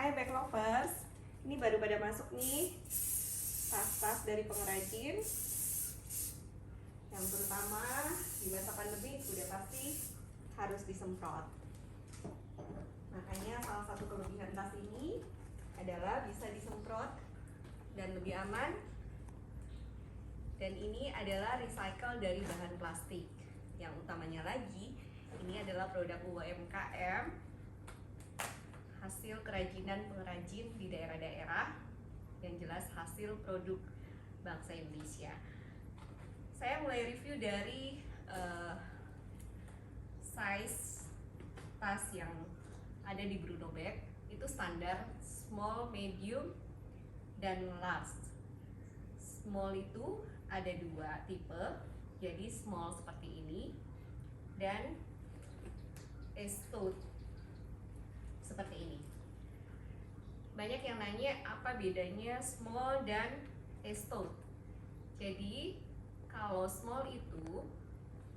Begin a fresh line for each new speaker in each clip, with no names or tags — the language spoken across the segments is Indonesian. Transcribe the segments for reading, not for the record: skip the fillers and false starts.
Hai Back Lovers, ini baru pada masuk nih tas-tas dari pengrajin. Yang terutama di masa pandemi udah pasti harus disemprot. Makanya salah satu kelebihan tas ini adalah bisa disemprot dan lebih aman. Dan ini adalah recycle dari bahan plastik. Yang utamanya lagi, ini adalah produk UMKM, hasil kerajinan pengrajin di daerah-daerah, yang jelas hasil produk bangsa Indonesia. Saya mulai review dari size tas yang ada di Bruno Bag. Itu standar small, medium, dan large. Small itu ada dua tipe, jadi small seperti ini dan tote seperti ini. Banyak yang nanya apa bedanya small dan tote. Jadi kalau small itu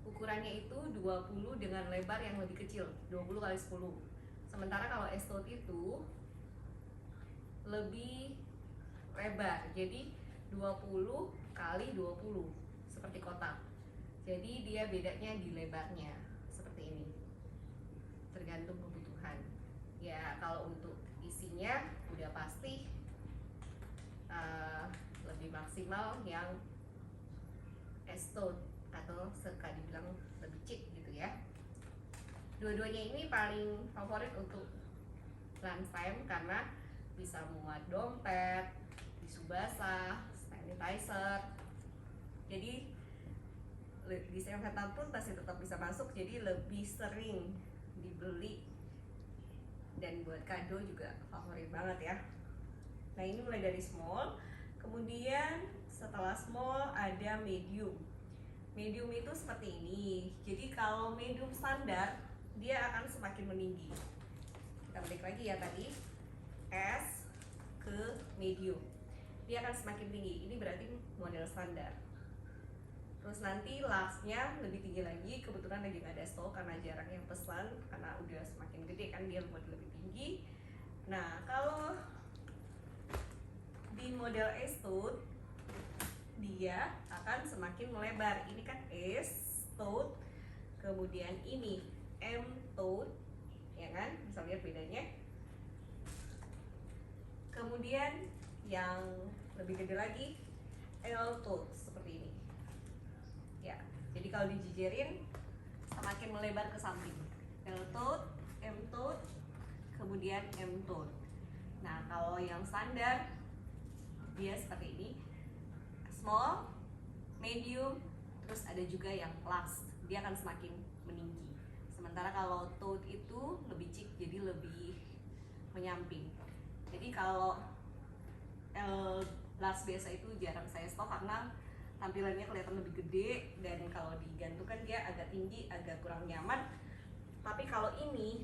ukurannya itu 20 dengan lebar yang lebih kecil, 20 kali 10. Sementara kalau tote itu lebih lebar, jadi 20 kali 20 seperti kotak. Jadi dia bedanya di lebarnya seperti ini, tergantung kebutuhan. Ya kalau untuk isinya udah pasti lebih maksimal yang tote atau suka dibilang lebih chic gitu ya. Dua-duanya ini paling favorit untuk lunch time karena bisa muat dompet, tisu basah, sanitizer. Jadi disinfektan pun masih tetap bisa masuk, jadi lebih sering dibeli dan buat kado juga favorit banget ya. Nah ini mulai dari small, kemudian setelah small ada medium. Medium itu seperti ini. Jadi kalau medium standar dia akan semakin meninggi. Kita balik lagi ya tadi, S ke medium, dia akan semakin tinggi. Ini berarti model standar. Terus nanti large-nya lebih tinggi lagi. Kebetulan lagi nggak ada stok karena jarang yang pesan, karena udah semakin gede kan dia buat lebih tinggi. Nah kalau di model S-tote dia akan semakin melebar. Ini kan S-tote, kemudian ini M-tote, ya kan? Bisa lihat bedanya. Kemudian yang lebih gede lagi L-tote seperti ini. Ya, jadi kalau dijejerin semakin melebar ke samping. L-tote, M-tote, kemudian M-tote. Nah, kalau yang standar dia seperti ini. Small, medium, terus ada juga yang large. Dia akan semakin meninggi. Sementara kalau tote itu lebih chic, jadi lebih menyamping. Jadi kalau L large biasa itu jarang saya stok karena tampilannya kelihatan lebih gede, dan kalau digantungkan dia agak tinggi, agak kurang nyaman. Tapi kalau ini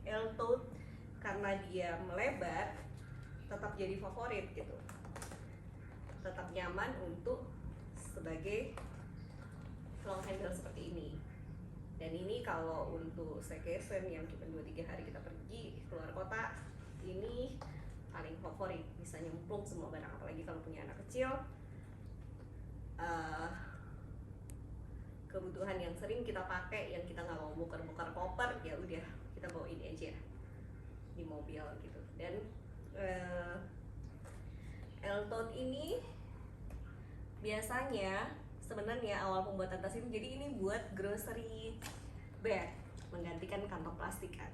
L tote karena dia melebar tetap jadi favorit gitu, tetap nyaman untuk sebagai long handle seperti ini. Dan ini kalau untuk staycation yang cuma 2-3 hari kita pergi keluar kota, ini paling favorit, bisa nyemplung semua barang, apalagi kalau punya anak kecil. Kebutuhan yang sering kita pakai, yang kita nggak mau bongkar-bongkar koper, ya udah kita bawa ini aja di mobil gitu. Dan L-tote ini biasanya sebenarnya awal pembuatan tas ini, jadi ini buat grocery bag, menggantikan kantong plastik kan.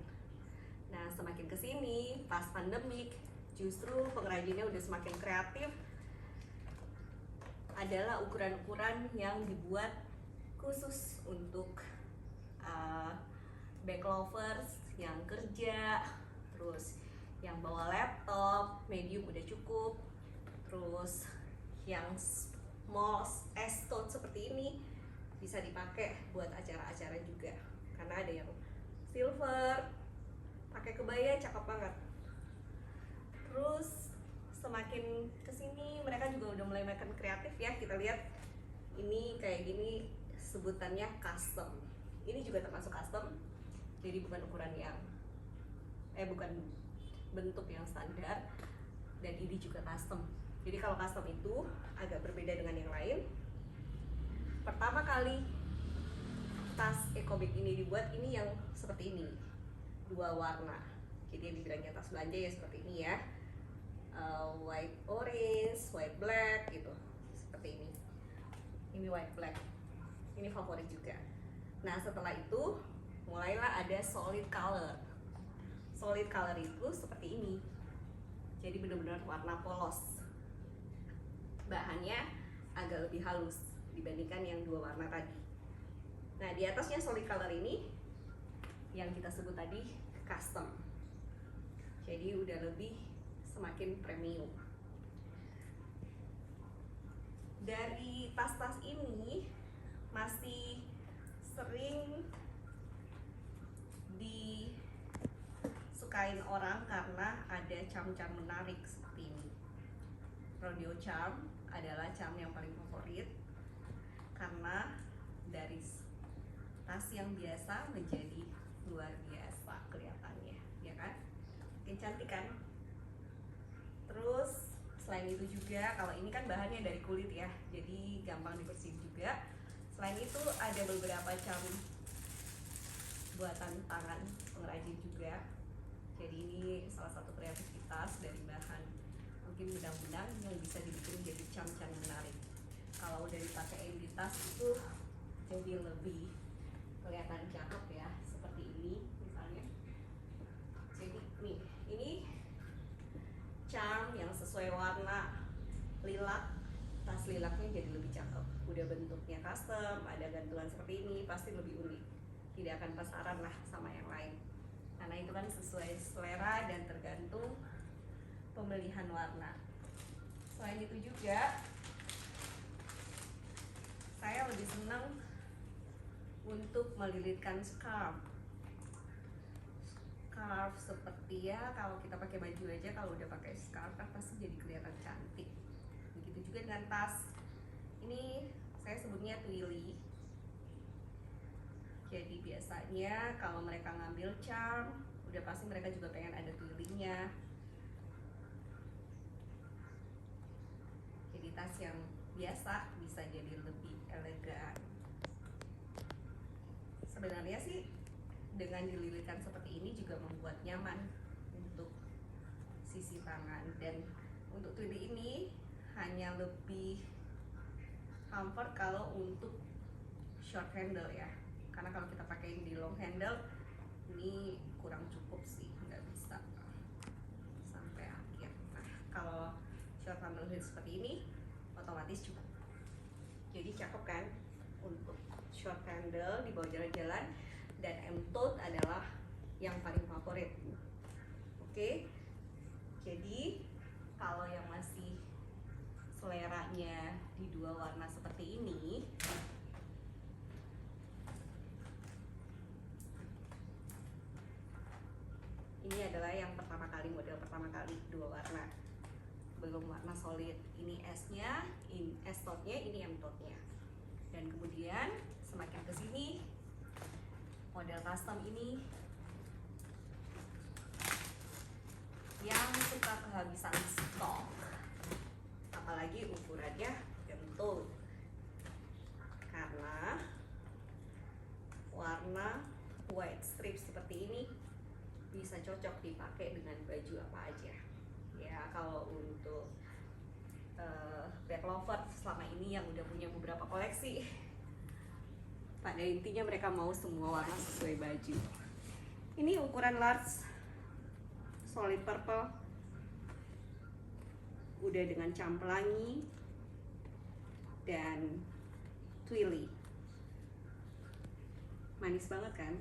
Nah semakin kesini pas pandemik, justru pengrajinnya udah semakin kreatif. Adalah ukuran-ukuran yang dibuat khusus untuk back lovers yang kerja, terus yang bawa laptop, medium udah cukup, terus yang small S-tote seperti ini bisa dipakai buat acara-acara juga, karena ada yang silver, pakai kebaya cakep banget. Terus semakin kesini mereka juga udah mulai makin kreatif ya. Kita lihat ini kayak gini, sebutannya custom. Ini juga termasuk custom, jadi bukan ukuran yang bukan bentuk yang standar, dan ini juga custom. Jadi kalau custom itu agak berbeda dengan yang lain. Pertama kali tas ecobag ini dibuat, ini yang seperti ini, 2 warna. Jadi yang dibilangnya tas belanja ya seperti ini ya, white orange, white black gitu, seperti ini. Ini white black, ini favorit juga. Nah setelah itu mulailah ada solid color. Solid color itu seperti ini, jadi benar-benar warna polos. Bahannya agak lebih halus dibandingkan yang 2 warna tadi. Nah di atasnya solid color ini yang kita sebut tadi custom, jadi udah lebih semakin premium. Dari tas-tas ini masih sering disukain orang karena ada charm-charm menarik seperti ini. Rodeo charm adalah charm yang paling favorit karena dari tas yang biasa menjadi luar biasa kelihatannya, ya kan? Makin cantik kan? Terus selain itu juga, kalau ini kan bahannya dari kulit ya, jadi gampang dibersihin juga. Selain itu ada beberapa charm buatan tangan pengrajin juga. Jadi ini salah satu kreativitas dari bahan mungkin benang-benang yang bisa dibikin jadi charm-charm menarik. Kalau udah dipakai di tas itu jadi lebih kelihatan cakep ya, seperti ini misalnya. Jadi nih, ini charm yang sesuai warna lilac, tas lilaknya jadi lebih cakep. Udah bentuknya custom, ada gantungan seperti ini, pasti lebih unik, tidak akan pasaran lah sama yang lain, karena itu kan sesuai selera dan tergantung pemilihan warna. Selain itu juga saya lebih senang untuk melilitkan scarf seperti ya, kalau kita pakai baju aja, kalau udah pakai scarf kan pasti jadi kelihatan cantik. Begitu juga dengan tas ini, saya sebutnya twilly. Jadi biasanya kalau mereka ngambil charm, udah pasti mereka juga pengen ada twilly-nya. Jadi tas yang biasa bisa jadi lebih elegan. Sebenarnya sih dengan dililitkan seperti ini juga membuat nyaman untuk sisi tangan, dan untuk twilly ini hanya lebih comfort kalau untuk short handle ya, karena kalau kita pakai di long handle ini kurang cukup sih, nggak bisa sampai akhir. Nah kalau short handle seperti ini otomatis cukup, jadi cakep kan untuk short handle dibawa jalan-jalan. Dan M-tote adalah yang paling favorit. Oke, jadi kalau yang masih seleranya di 2 warna seperti ini, ini adalah yang pertama kali, model pertama kali 2 warna, belum warna solid. Ini S-nya, ini S-tote-nya, ini M-tote-nya. Dan kemudian semakin kesini, model custom ini yang suka kehabisan stok, apalagi ukurannya M-tote, karena warna white strip seperti ini bisa cocok dipakai dengan baju apa aja ya. Kalau untuk bag lover selama ini yang udah punya beberapa koleksi, pada intinya mereka mau semua warna sesuai baju. Ini ukuran large, solid purple, udah dengan campelangi dan twilly. Manis banget kan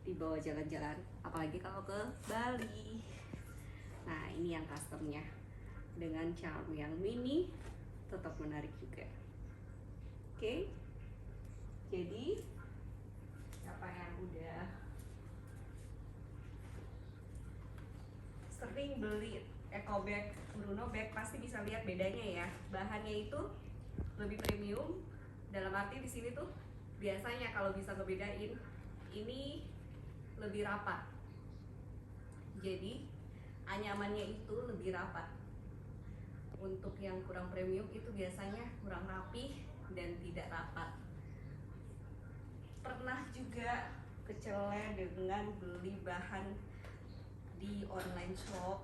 dibawa jalan-jalan, apalagi kalau ke Bali. Nah ini yang customnya dengan charm yang mini, tetap menarik juga. Oke, jadi siapa yang udah sering beli ecobag Bruno bag pasti bisa lihat bedanya ya. Bahannya itu lebih premium, dalam arti di sini tuh biasanya kalau bisa ngebedain, ini lebih rapat Jadi anyamannya itu lebih rapat. Untuk yang kurang premium itu biasanya kurang rapih dan tidak rapat. Pernah juga kecele dengan beli bahan di online shop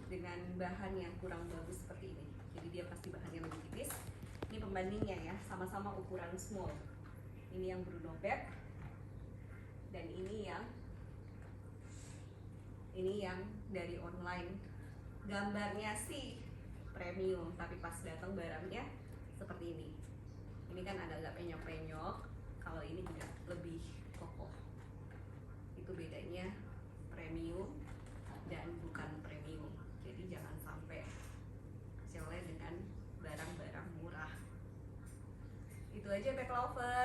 dengan bahan yang kurang bagus seperti ini. Jadi dia pasti bahannya lebih tipis. Ini pembandingnya ya, sama-sama ukuran small. Ini yang Bruno Bag dan ini yang dari online. Gambarnya sih premium, tapi pas datang barangnya seperti ini. Ini kan agak-agak penyok-penyok, kalau ini juga lebih kokoh. Itu bedanya premium dan bukan premium. Jadi jangan sampai kecele dengan barang-barang murah. Itu aja Bag Lover.